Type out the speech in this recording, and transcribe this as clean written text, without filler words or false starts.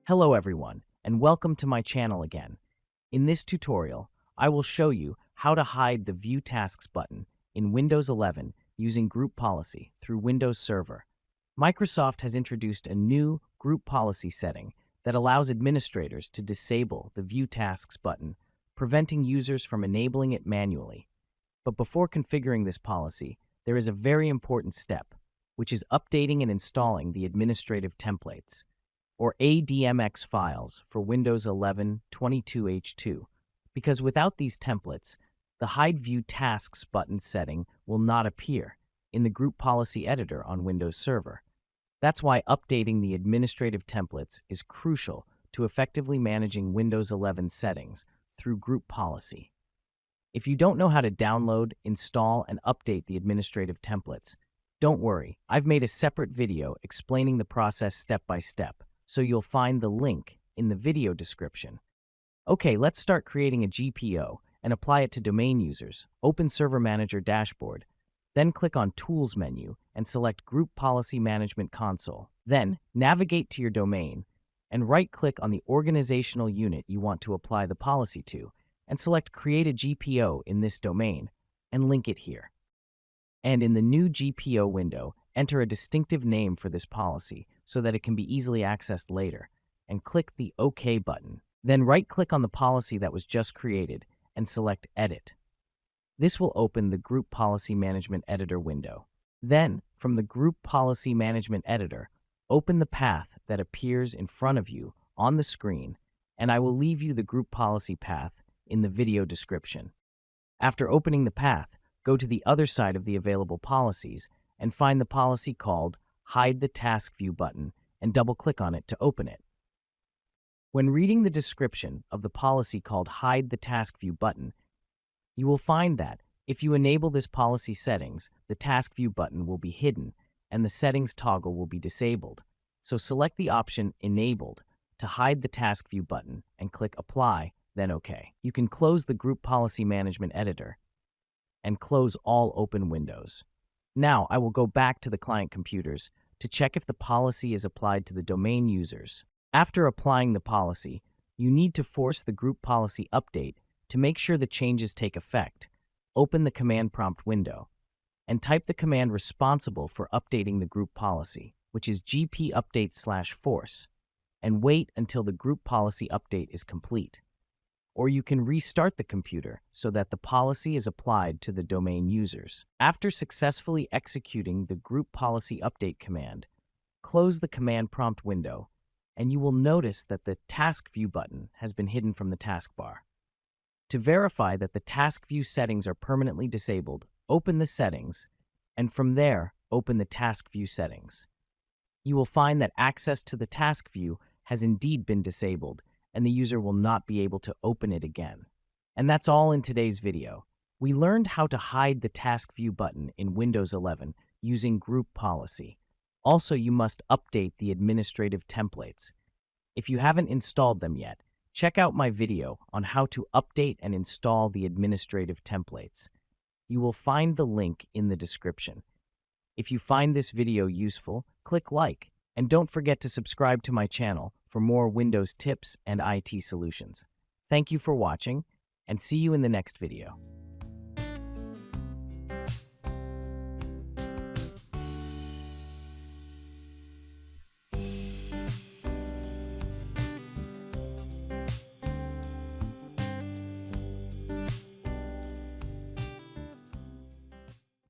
Hello everyone, and welcome to my channel again. In this tutorial, I will show you how to hide the View Tasks button in Windows 11 using Group Policy through Windows Server. Microsoft has introduced a new Group Policy setting that allows administrators to disable the View Tasks button, preventing users from enabling it manually. But before configuring this policy, there is a very important step, which is updating and installing the administrative templates, or ADMX files for Windows 11 22H2, because without these templates, the Hide View Tasks button setting will not appear in the Group Policy Editor on Windows Server. That's why updating the administrative templates is crucial to effectively managing Windows 11 settings through Group Policy. If you don't know how to download, install, and update the administrative templates, don't worry, I've made a separate video explaining the process step by step, so you'll find the link in the video description. Okay, let's start creating a GPO and apply it to domain users. Open Server Manager Dashboard, then click on Tools menu and select Group Policy Management Console. Then, navigate to your domain and right-click on the organizational unit you want to apply the policy to, and select Create a GPO in this domain and link it here. And in the new GPO window, enter a distinctive name for this policy so that it can be easily accessed later, and click the OK button. Then right-click on the policy that was just created and select Edit. This will open the Group Policy Management Editor window. Then, from the Group Policy Management Editor, open the path that appears in front of you on the screen, and I will leave you the group policy path in the video description. After opening the path, go to the other side of the available policies and find the policy called Hide the TaskView button and double-click on it to open it. When reading the description of the policy called Hide the TaskView button, you will find that if you enable this policy settings, the TaskView button will be hidden and the settings toggle will be disabled. So select the option Enabled to hide the TaskView button and click Apply, then OK. You can close the Group Policy Management Editor and close all open windows. Now I will go back to the client computers to check if the policy is applied to the domain users. After applying the policy, you need to force the Group Policy Update to make sure the changes take effect. Open the command prompt window and type the command responsible for updating the group policy, which is GPUpdate/force, and wait until the Group Policy Update is complete. Or you can restart the computer so that the policy is applied to the domain users. After successfully executing the Group Policy Update command, close the command prompt window, and you will notice that the TaskView button has been hidden from the taskbar. To verify that the TaskView settings are permanently disabled, open the settings, and from there, open the TaskView settings. You will find that access to the TaskView has indeed been disabled, and the user will not be able to open it again. And that's all in today's video. We learned how to hide the TaskView button in Windows 11 using Group Policy. Also, you must update the administrative templates. If you haven't installed them yet, check out my video on how to update and install the administrative templates. You will find the link in the description. If you find this video useful, click like, and don't forget to subscribe to my channel for more Windows tips and IT solutions. Thank you for watching, and see you in the next video.